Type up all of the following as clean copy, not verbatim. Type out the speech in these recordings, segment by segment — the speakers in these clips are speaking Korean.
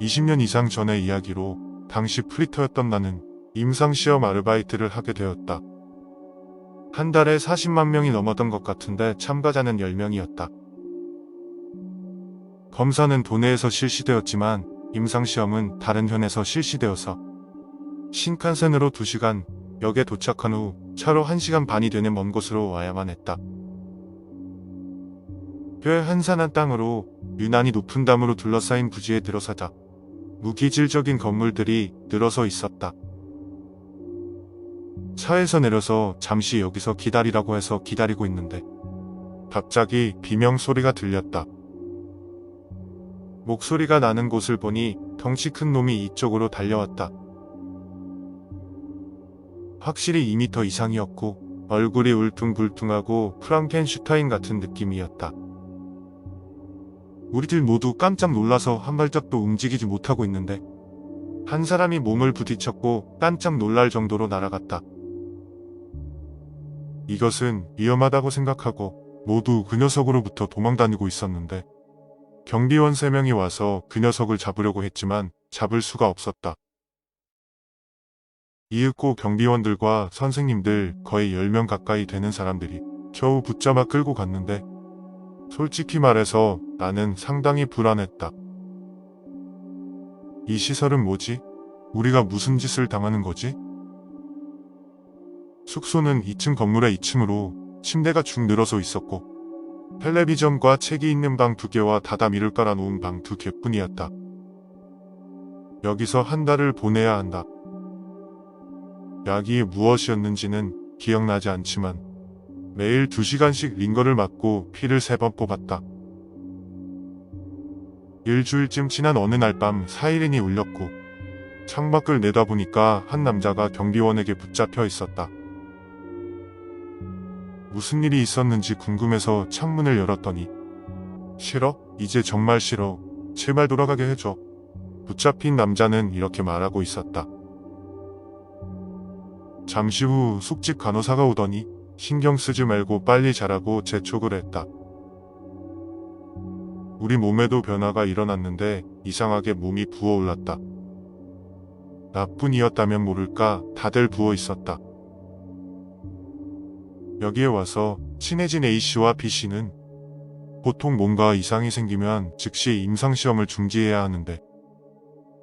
20년 이상 전의 이야기로 당시 프리터였던 나는 임상시험 아르바이트를 하게 되었다. 한 달에 40만 명이 넘었던 것 같은데 참가자는 10명이었다. 검사는 도내에서 실시되었지만 임상시험은 다른 현에서 실시되어서 신칸센으로 2시간, 역에 도착한 후 차로 1시간 반이 되는 먼 곳으로 와야만 했다. 꽤 한산한 땅으로 유난히 높은 담으로 둘러싸인 부지에 들어서자 무기질적인 건물들이 늘어서 있었다. 차에서 내려서 잠시 여기서 기다리라고 해서 기다리고 있는데 갑자기 비명 소리가 들렸다. 목소리가 나는 곳을 보니 덩치 큰 놈이 이쪽으로 달려왔다. 확실히 2m 이상이었고 얼굴이 울퉁불퉁하고 프랑켄슈타인 같은 느낌이었다. 우리들 모두 깜짝 놀라서 한 발짝도 움직이지 못하고 있는데 한 사람이 몸을 부딪혔고 깜짝 놀랄 정도로 날아갔다. 이것은 위험하다고 생각하고 모두 그 녀석으로부터 도망다니고 있었는데 경비원 3명이 와서 그 녀석을 잡으려고 했지만 잡을 수가 없었다. 이윽고 경비원들과 선생님들 거의 10명 가까이 되는 사람들이 겨우 붙잡아 끌고 갔는데 솔직히 말해서 나는 상당히 불안했다. 이 시설은 뭐지? 우리가 무슨 짓을 당하는 거지? 숙소는 2층 건물의 2층으로 침대가 쭉 늘어서 있었고 텔레비전과 책이 있는 방 2개와 다다미를 깔아놓은 방 2개뿐이었다. 여기서 한 달을 보내야 한다. 약이 무엇이었는지는 기억나지 않지만 매일 2시간씩 링거를 맞고 피를 3번 뽑았다. 일주일쯤 지난 어느 날 밤 사이렌이 울렸고 창밖을 내다보니까 한 남자가 경비원에게 붙잡혀 있었다. 무슨 일이 있었는지 궁금해서 창문을 열었더니 싫어? 이제 정말 싫어. 제발 돌아가게 해줘. 붙잡힌 남자는 이렇게 말하고 있었다. 잠시 후 숙직 간호사가 오더니 신경 쓰지 말고 빨리 자라고 재촉을 했다. 우리 몸에도 변화가 일어났는데 이상하게 몸이 부어올랐다. 나뿐이었다면 모를까 다들 부어 있었다. 여기에 와서 친해진 A씨와 B씨는 보통 뭔가 이상이 생기면 즉시 임상시험을 중지해야 하는데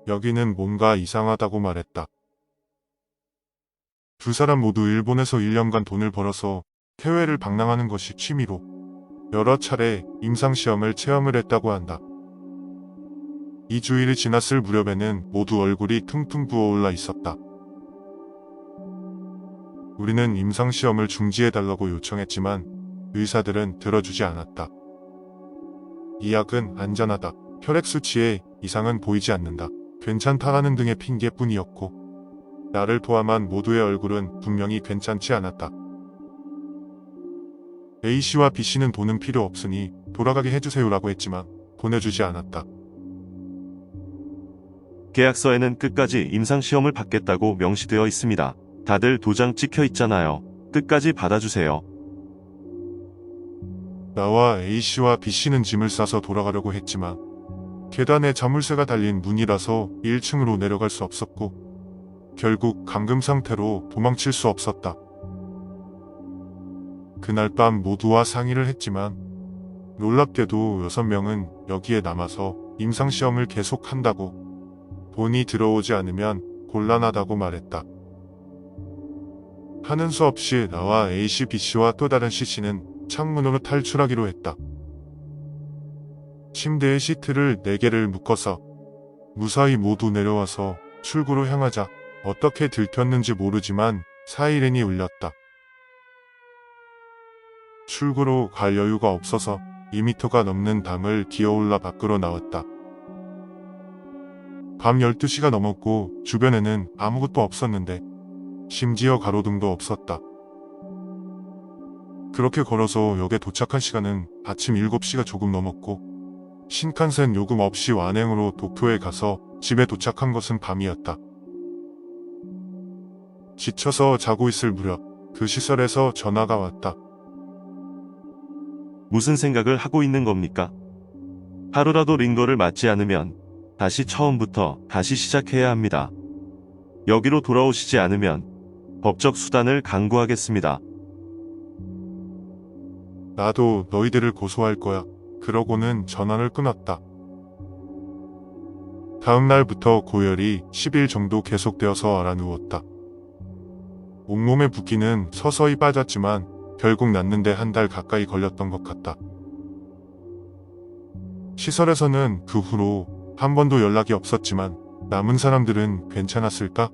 여기는 뭔가 이상하다고 말했다. 두 사람 모두 일본에서 1년간 돈을 벌어서 해외를 방랑하는 것이 취미로 여러 차례 임상시험을 체험을 했다고 한다. 이 주일이 지났을 무렵에는 모두 얼굴이 퉁퉁 부어올라 있었다. 우리는 임상시험을 중지해달라고 요청했지만 의사들은 들어주지 않았다. 이 약은 안전하다. 혈액 수치에 이상은 보이지 않는다. 괜찮다라는 등의 핑계뿐이었고 나를 포함한 모두의 얼굴은 분명히 괜찮지 않았다. A씨와 B씨는 돈은 필요 없으니 돌아가게 해주세요라고 했지만 보내주지 않았다. 계약서에는 끝까지 임상시험을 받겠다고 명시되어 있습니다. 다들 도장 찍혀 있잖아요. 끝까지 받아주세요. 나와 A씨와 B씨는 짐을 싸서 돌아가려고 했지만 계단에 자물쇠가 달린 문이라서 1층으로 내려갈 수 없었고 결국 감금 상태로 도망칠 수 없었다. 그날 밤 모두와 상의를 했지만 놀랍게도 6명은 여기에 남아서 임상시험을 계속한다고 돈이 들어오지 않으면 곤란하다고 말했다. 하는 수 없이 나와 A씨, B씨와 또 다른 C씨는 창문으로 탈출하기로 했다. 침대에 시트를 4개를 묶어서 무사히 모두 내려와서 출구로 향하자 어떻게 들켰는지 모르지만 사이렌이 울렸다. 출구로 갈 여유가 없어서 2m가 넘는 담을 기어올라 밖으로 나왔다. 밤 12시가 넘었고 주변에는 아무것도 없었는데 심지어 가로등도 없었다. 그렇게 걸어서 역에 도착한 시간은 아침 7시가 조금 넘었고 신칸센 요금 없이 완행으로 도쿄에 가서 집에 도착한 것은 밤이었다. 지쳐서 자고 있을 무렵 그 시설에서 전화가 왔다. 무슨 생각을 하고 있는 겁니까? 하루라도 링거를 맞지 않으면 다시 처음부터 다시 시작해야 합니다. 여기로 돌아오시지 않으면 법적 수단을 강구하겠습니다. 나도 너희들을 고소할 거야. 그러고는 전화를 끊었다. 다음 날부터 고열이 10일 정도 계속되어서 알아누웠다. 온몸의 붓기는 서서히 빠졌지만 결국 낫는데 한 달 가까이 걸렸던 것 같다. 시설에서는 그 후로 한 번도 연락이 없었지만 남은 사람들은 괜찮았을까?